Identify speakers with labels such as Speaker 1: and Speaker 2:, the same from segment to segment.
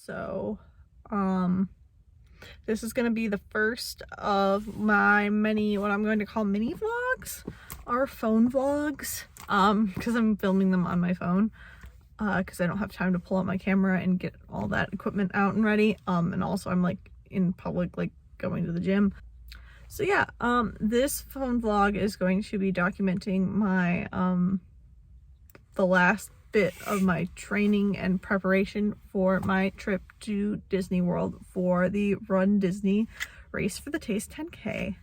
Speaker 1: So this is going to be the first of my many, what I'm going to call mini vlogs, or phone vlogs, because I'm filming them on my phone, because I don't have time to pull out my camera and get all that equipment out and ready, and also I'm like in public, like going to the gym. So yeah, this phone vlog is going to be documenting my, the last bit of my training and preparation for my trip to Disney World for the RunDisney Race for the Taste 10K.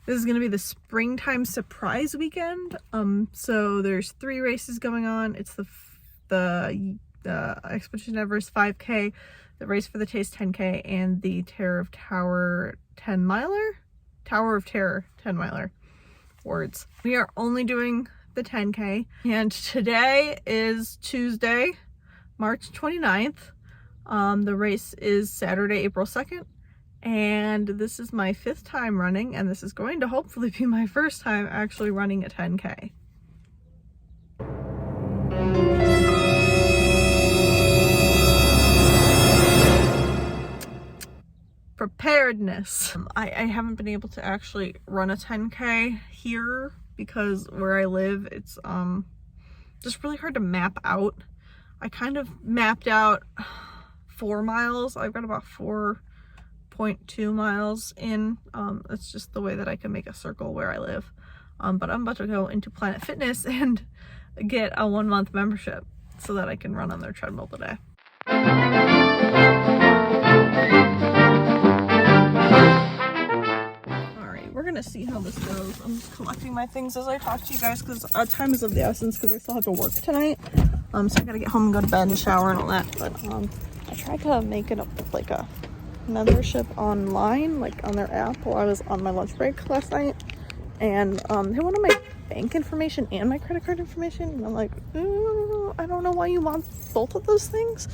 Speaker 1: This is going to be the springtime surprise weekend. So there's 3 races going on. It's the Expedition Everest 5K, the Race for the Taste 10K, and the Tower of Terror 10 miler. Words. We are only doing the 10K, and today is Tuesday, March 29th. The race is Saturday, April 2nd, and this is my 5th time running, and this is going to hopefully be my first time actually running a 10K. Preparedness. I haven't been able to actually run a 10K here because where I live, it's just really hard to map out. I kind of mapped out 4 miles. I've got about 4.2 miles in. It's just the way that I can make a circle where I live. But I'm about to go into Planet Fitness and get a 1-month membership so that I can run on their treadmill today. We're gonna see how this goes. I'm just collecting my things as I talk to you guys because time is of the essence because I still have to work tonight. So I gotta get home and go to bed and shower and all that. But I tried to make it up with like a membership online, like on their app, while I was on my lunch break last night. And they wanted my bank information and my credit card information. And I'm like, I don't know why you want both of those things.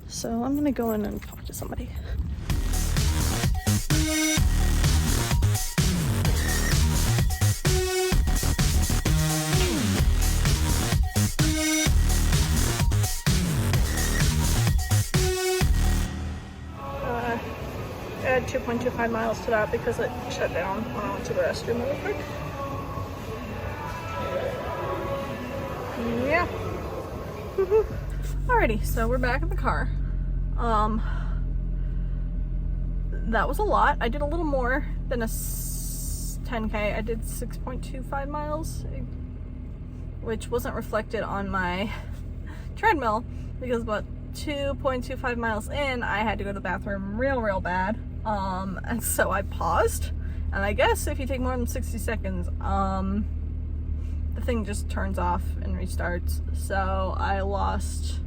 Speaker 1: So I'm gonna go in and talk to somebody. 2.25 miles to that because it shut down when I went to the restroom really quick. Yeah. Alrighty, so we're back in the car. That was a lot. I did a little more than a 10K. I did 6.25 miles, which wasn't reflected on my treadmill because about 2.25 miles in, I had to go to the bathroom real bad. And so I paused, and I guess if you take more than 60 seconds, the thing just turns off and restarts. So I lost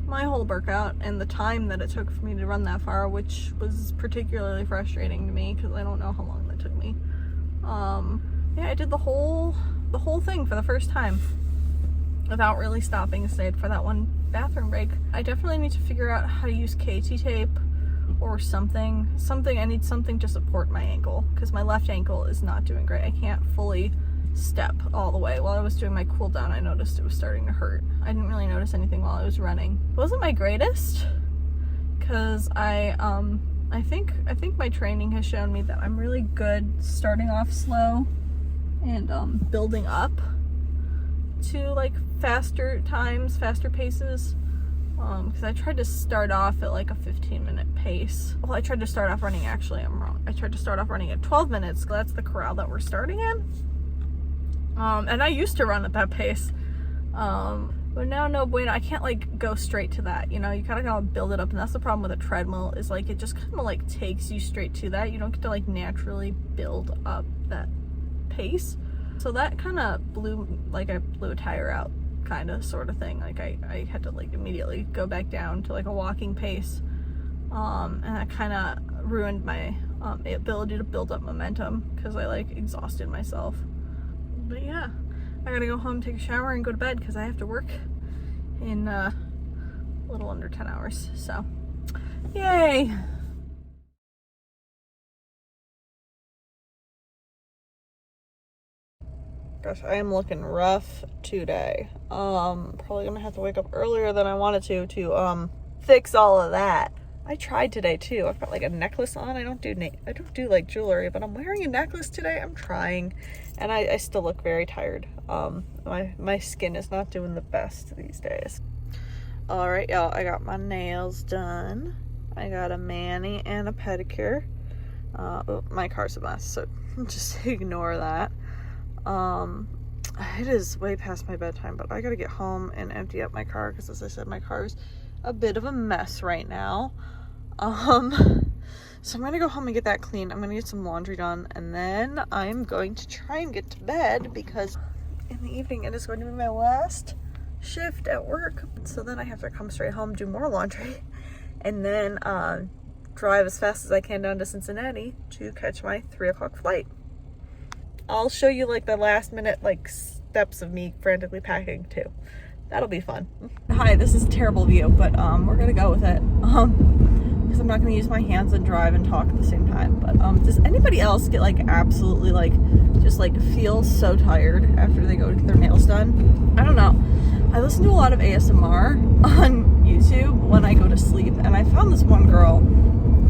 Speaker 1: my whole workout and the time that it took for me to run that far, which was particularly frustrating to me because I don't know how long that took me. Yeah, I did the whole thing for the first time without really stopping aside for that one bathroom break. I definitely need to figure out how to use KT tape or something. I need something to support my ankle because my left ankle is not doing great. I can't fully step all the way. While I was doing my cool down, I noticed it was starting to hurt. I didn't really notice anything while I was running. It wasn't my greatest because I think my training has shown me that I'm really good starting off slow and building up to like faster times, faster paces. Because I tried to start off at like a 15-minute pace. Well, I tried to start off running, actually, I'm wrong. I tried to start off running at 12 minutes. That's the corral that we're starting in. And I used to run at that pace. But now, no bueno. I can't like go straight to that. You know, you kind of gotta build it up. And that's the problem with a treadmill is like, it just kind of like takes you straight to that. You don't get to like naturally build up that pace. So that kind of blew a tire out. Kind of sort of thing. Like I had to like immediately go back down to like a walking pace, and that kind of ruined my ability to build up momentum because I like exhausted myself. But yeah, I gotta go home, take a shower, and go to bed because I have to work in a little under 10 hours. So yay. Gosh, I am looking rough today. Probably gonna have to wake up earlier than I wanted to fix all of that. I tried today too. I've got like a necklace on. I don't do like jewelry, but I'm wearing a necklace today. I'm trying, and I still look very tired. My skin is not doing the best these days. All right, y'all. I got my nails done. I got a mani and a pedicure. Oh, my car's a mess, so just ignore that. It is way past my bedtime, but I gotta get home and empty up my car because, as I said, my car's a bit of a mess right now. So I'm gonna go home and get that clean. I'm gonna get some laundry done, and then I'm going to try and get to bed because in the evening it is going to be my last shift at work. So then I have to come straight home, do more laundry, and then drive as fast as I can down to Cincinnati to catch my 3 o'clock flight. I'll show you like the last minute like steps of me frantically packing too. That'll be fun. Hi, this is a terrible view, but we're gonna go with it. Because I'm not gonna use my hands and drive and talk at the same time. But does anybody else get like absolutely like just like feel so tired after they go to get their nails done? I don't know. I listen to a lot of ASMR on YouTube when I go to sleep, and I found this one girl.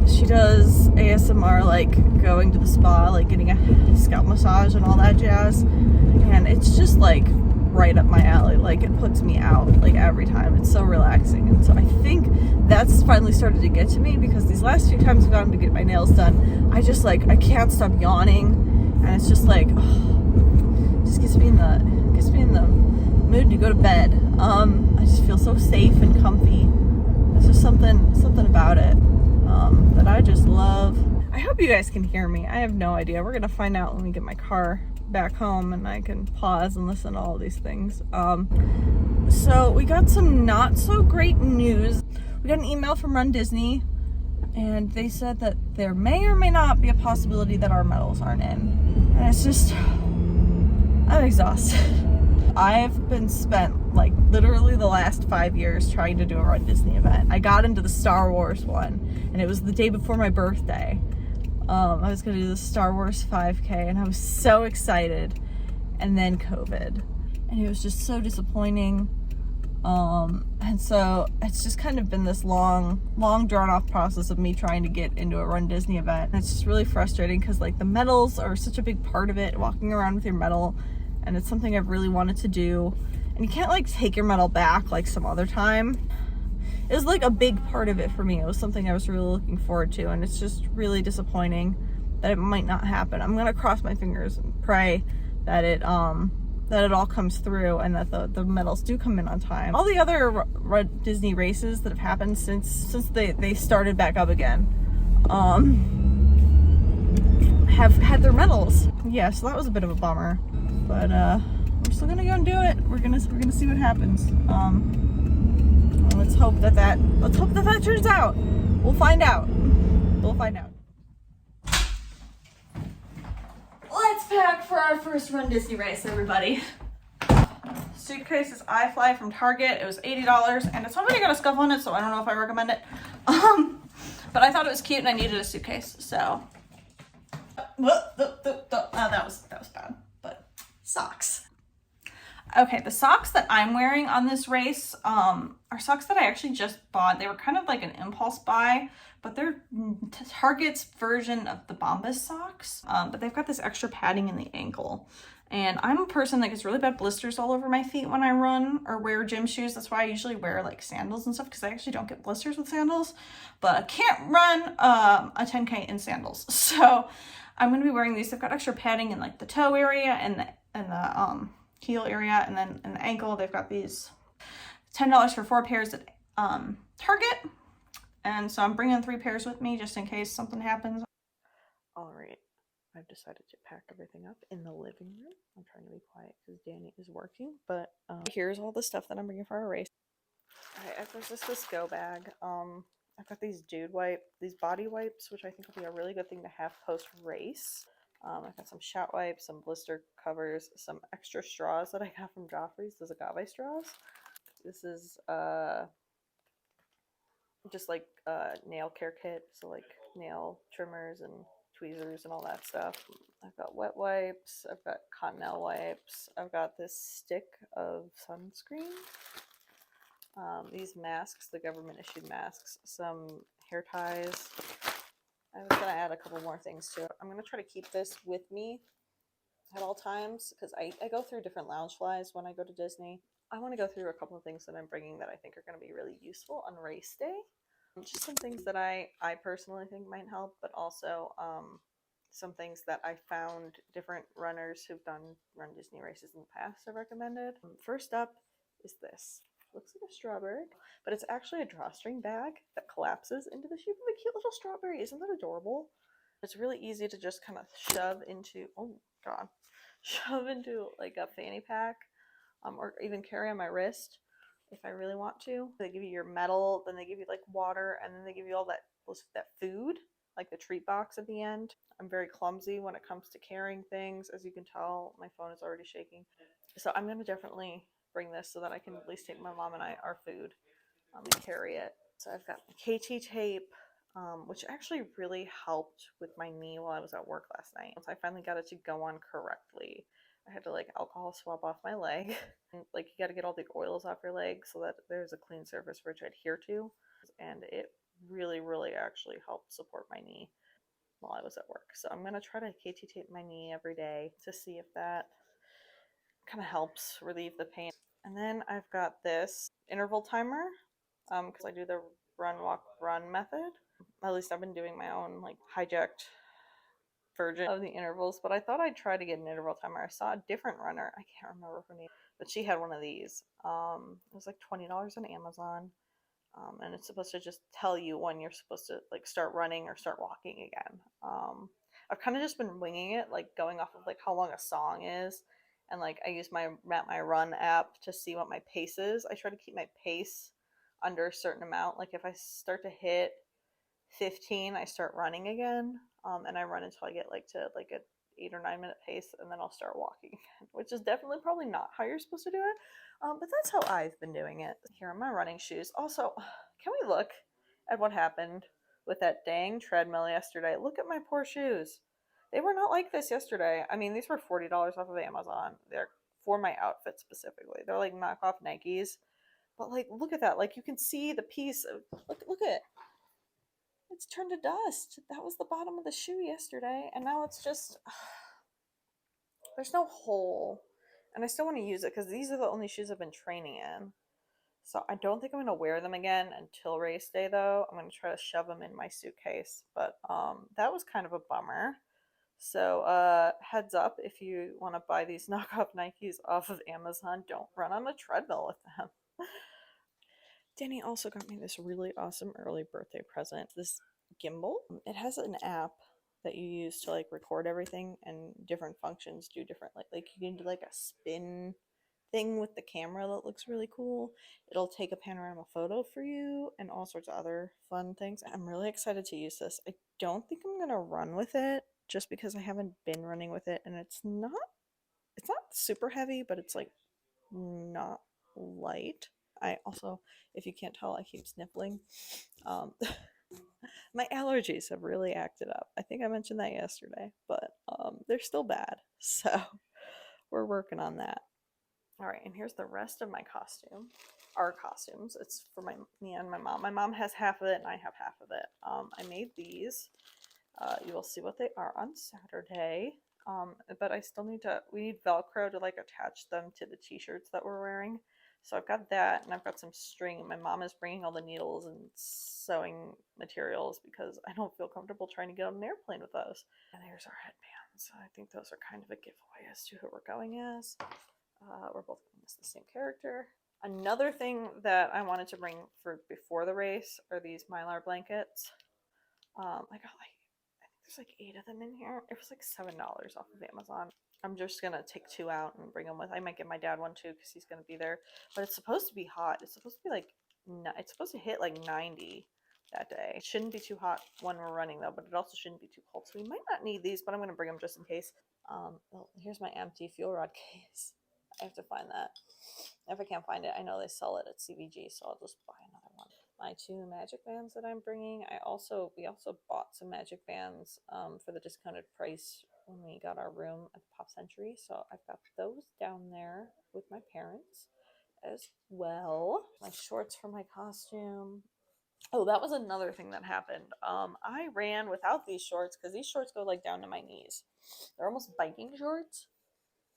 Speaker 1: She does ASMR like going to the spa, like getting a scalp massage and all that jazz, and it's just like right up my alley. Like it puts me out like every time. It's so relaxing, and so I think that's finally started to get to me because these last few times I've gone to get my nails done, I just like I can't stop yawning, and it's just like it just gets me in the mood to go to bed. I just feel so safe and comfy. There's just something about it that I just love. I hope you guys can hear me. I have no idea. We're gonna find out when we get my car back home and I can pause and listen to all these things. So we got some not so great news. We got an email from RunDisney, and they said that there may or may not be a possibility that our medals aren't in. And it's just, I'm exhausted. I've been spent like literally the last 5 years trying to do a RunDisney event. I got into the Star Wars one, and it was the day before my birthday. I was gonna do the Star Wars 5K, and I was so excited, and then COVID, and it was just so disappointing. And so it's just kind of been this long drawn off process of me trying to get into a RunDisney event. And it's just really frustrating because like the medals are such a big part of it, walking around with your medal, and it's something I've really wanted to do. And you can't like take your medal back like some other time. It was like a big part of it for me. It was something I was really looking forward to, and it's just really disappointing that it might not happen. I'm gonna cross my fingers and pray that it all comes through and that the medals do come in on time. All the other Disney races that have happened since they started back up again have had their medals. Yeah, so that was a bit of a bummer, but we're still gonna go and do it. We're gonna see what happens. Let's hope that turns out. We'll find out. Let's pack for our first RunDisney race, everybody. Suitcase is iFly from Target. It was $80, and it's already got a scuff on it, so I don't know if I recommend it. But I thought it was cute, and I needed a suitcase, so. That was bad. But socks. Okay, the socks that I'm wearing on this race are socks that I actually just bought. They were kind of like an impulse buy, but they're Target's version of the Bombas socks. But they've got this extra padding in the ankle. And I'm a person that gets really bad blisters all over my feet when I run or wear gym shoes. That's why I usually wear like sandals and stuff, because I actually don't get blisters with sandals. But I can't run a 10K in sandals. So I'm going to be wearing these. They've got extra padding in like the toe area and the heel area, and then in the ankle they've got these $10 for 4 pairs at Target, and so I'm bringing 3 pairs with me just in case something happens. All right, I've decided to pack everything up in the living room. I'm trying to be quiet because Danny is working, but here's all the stuff that I'm bringing for our race. All right, there's this go bag. I've got these these body wipes, which I think will be a really good thing to have post race. I've got some shot wipes, some blister covers, some extra straws that I got from Joffrey's, those agave straws. This is just like a nail care kit, so like nail trimmers and tweezers and all that stuff. I've got wet wipes, I've got Cottonelle wipes, I've got this stick of sunscreen. These masks, the government issued masks, some hair ties. I was gonna add a couple more things to it. I'm gonna try to keep this with me at all times because I go through different lounge flies when I go to Disney. I want to go through a couple of things that I'm bringing that I think are going to be really useful on race day. Just some things that I personally think might help, but also some things that I found different runners who've done Run Disney races in the past have recommended. First up is this. Looks like a strawberry, but it's actually a drawstring bag that collapses into the shape of a cute little strawberry. Isn't that adorable? It's really easy to just kind of shove into, oh god, shove into like a fanny pack, or even carry on my wrist if I really want to. They give you your medal, then they give you like water, and then they give you all that food, like the treat box at the end. I'm very clumsy when it comes to carrying things. As you can tell, my phone is already shaking. So I'm going to definitely bring this so that I can at least take my mom and I our food and carry it. So I've got KT tape, which actually really helped with my knee while I was at work last night. Once I finally got it to go on correctly, I had to like alcohol swab off my leg. And, like, you got to get all the oils off your leg so that there's a clean surface for it to adhere to. And it really, really actually helped support my knee while I was at work. So I'm going to try to KT tape my knee every day to see if that kind of helps relieve the pain. And then I've got this interval timer because I do the run, walk, run method. At least I've been doing my own like hijacked version of the intervals, but I thought I'd try to get an interval timer. I saw a different runner. I can't remember her name, but she had one of these. It was like $20 on Amazon. And it's supposed to just tell you when you're supposed to like start running or start walking again. I've kind of just been winging it, like going off of like how long a song is, and like I use my Run app to see what my pace is. I try to keep my pace under a certain amount. Like if I start to hit 15, I start running again, and I run until I get like to like a 8 or 9 minute pace, and then I'll start walking, which is definitely probably not how you're supposed to do it, but that's how I've been doing it. Here are my running shoes. Also, can we look at what happened with that dang treadmill yesterday? Look at my poor shoes. They were not like this yesterday. I mean, these were $40 off of Amazon. They're for my outfit specifically. They're like knockoff Nikes, but like look at that. Like you can see the piece of look at it. It's turned to dust. That was the bottom of the shoe yesterday, and now it's just there's no hole. And I still want to use it because these are the only shoes I've been training in. So I don't think I'm gonna wear them again until race day though. I'm gonna try to shove them in my suitcase. But that was kind of a bummer. So heads up, if you want to buy these knockoff Nikes off of Amazon, don't run on a treadmill with them. Danny also got me this really awesome early birthday present. This gimbal. It has an app that you use to like record everything, and different functions do different like you can do like a spin thing with the camera that looks really cool. It'll take a panorama photo for you and all sorts of other fun things. I'm really excited to use this. I don't think I'm gonna run with it just because I haven't been running with it, and it's not super heavy, but it's like not light. I also, if you can't tell, I keep sniffling. Um, my allergies have really acted up. I think I mentioned that yesterday, but they're still bad. So we're working on that. All right, and here's the rest of my costume. Our costumes. It's for me and my mom. My mom has half of it, and I have half of it. I made these. You will see what they are on Saturday. But I still need we need Velcro to like attach them to the t-shirts that we're wearing. So I've got that, and I've got some string. My mom is bringing all the needles and sewing materials because I don't feel comfortable trying to get on an airplane with those. And there's our headbands. I think those are kind of a giveaway as to who we're going as. We're both going as the same character. Another thing that I wanted to bring for before the race are these Mylar blankets. I got like, I think there's like 8 of them in here. It was like $7 off of Amazon. I'm just gonna take 2 out and bring them with. I might get my dad one too because he's gonna be there. But it's supposed to be hot. It's supposed to be like, it's supposed to hit like 90 that day. It shouldn't be too hot when we're running though, but it also shouldn't be too cold. So we might not need these, but I'm gonna bring them just in case. Well, here's my empty fuel rod case. I have to find that. If I can't find it, I know they sell it at CVG, so I'll just buy another one. My 2 magic bands that I'm bringing. We also bought some magic bands for the discounted price when we got our room at the Pop Century. So I've got those down there with my parents. as well. My shorts for my costume. Oh, that was another thing that happened. I ran without these shorts because these shorts go like down to my knees. They're almost biking shorts,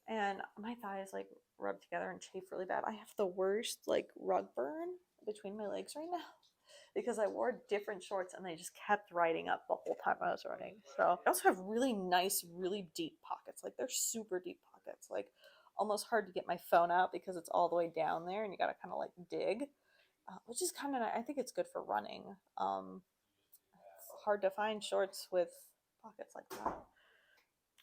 Speaker 1: and my thighs like rub together and chafe really bad. I have the worst like rug burn between my legs right now because I wore different shorts and they just kept riding up the whole time I was running. So I also have really nice, really deep pockets. Like they're super deep pockets. Like almost hard to get my phone out because it's all the way down there and you gotta kind of like dig, which is kind of I think it's good for running. It's hard to find shorts with pockets like that.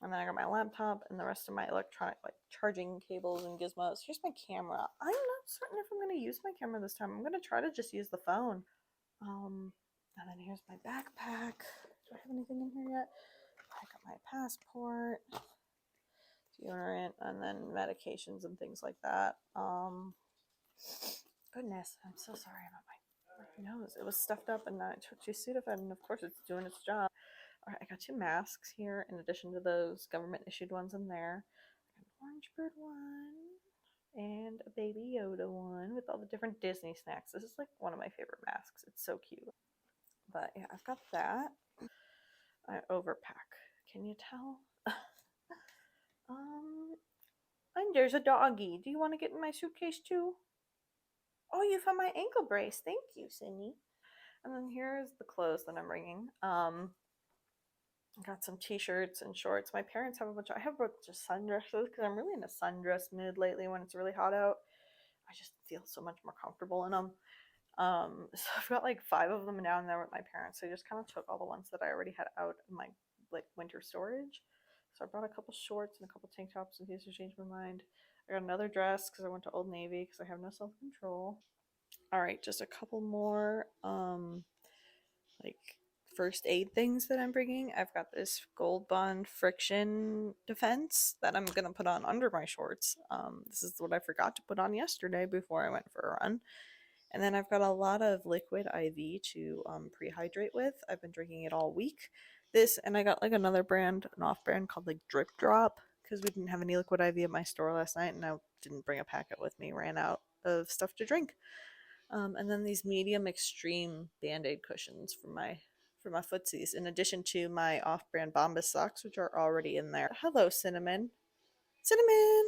Speaker 1: And then I got my laptop and the rest of my electronic like charging cables and gizmos. Here's my camera. I'm not certain if I'm going to use my camera this time. I'm going to try to just use the phone. And then here's my backpack. Do I have anything in here yet? I got my passport, deodorant, and then medications and things like that. Goodness, I'm so sorry about my nose. It was stuffed up and I took to Sudafed, and of course it's doing its job. All right, I got 2 masks here in addition to those government issued ones in there. I got an orange bird one and a baby Yoda one with all the different Disney snacks. This is like one of my favorite masks. It's so cute. But yeah, I've got that. I overpack. Can you tell? um, and there's a doggy. Do you want to get in my suitcase too? Oh, you found my ankle brace. Thank you, Cindy. And then here's the clothes that I'm bringing. I got some t-shirts and shorts. My parents have a bunch. I have a bunch of sundresses because I'm really in a sundress mood lately when it's really hot out. I just feel so much more comfortable in them. So I've got like 5 of them down there with my parents. I just kind of took all the ones that I already had out in my like winter storage. So I brought a couple shorts and a couple tank tops in case I change my mind. I got another dress because I went to Old Navy because I have no self-control. All right, just a couple more like first aid things that I'm bringing. I've got this Gold Bond friction defense that I'm gonna put on under my shorts. This is what I forgot to put on yesterday before I went for a run. And then I've got a lot of liquid IV to pre-hydrate with. I've been drinking it all week. This, and I got like another brand, an off-brand called like Drip Drop because we didn't have any liquid IV at my store last night, and I didn't bring a packet with me. Ran out of stuff to drink. And then these medium extreme band-aid cushions for my footsies, in addition to my off-brand Bombas socks, which are already in there. Hello, Cinnamon. Cinnamon!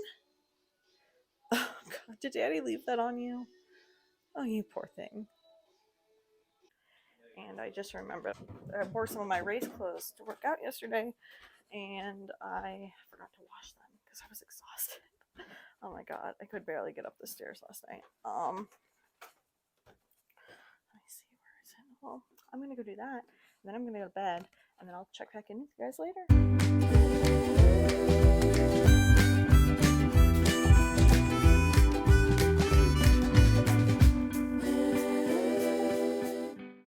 Speaker 1: Oh, God, did Daddy leave that on you? Oh, you poor thing. And I just remembered I wore some of my race clothes to work out yesterday, and I forgot to wash them because I was exhausted. Oh my God, I could barely get up the stairs last night. Let me see, where is it? Well, I'm gonna go do that, and then I'm gonna go to bed, and then I'll check back in with you guys later.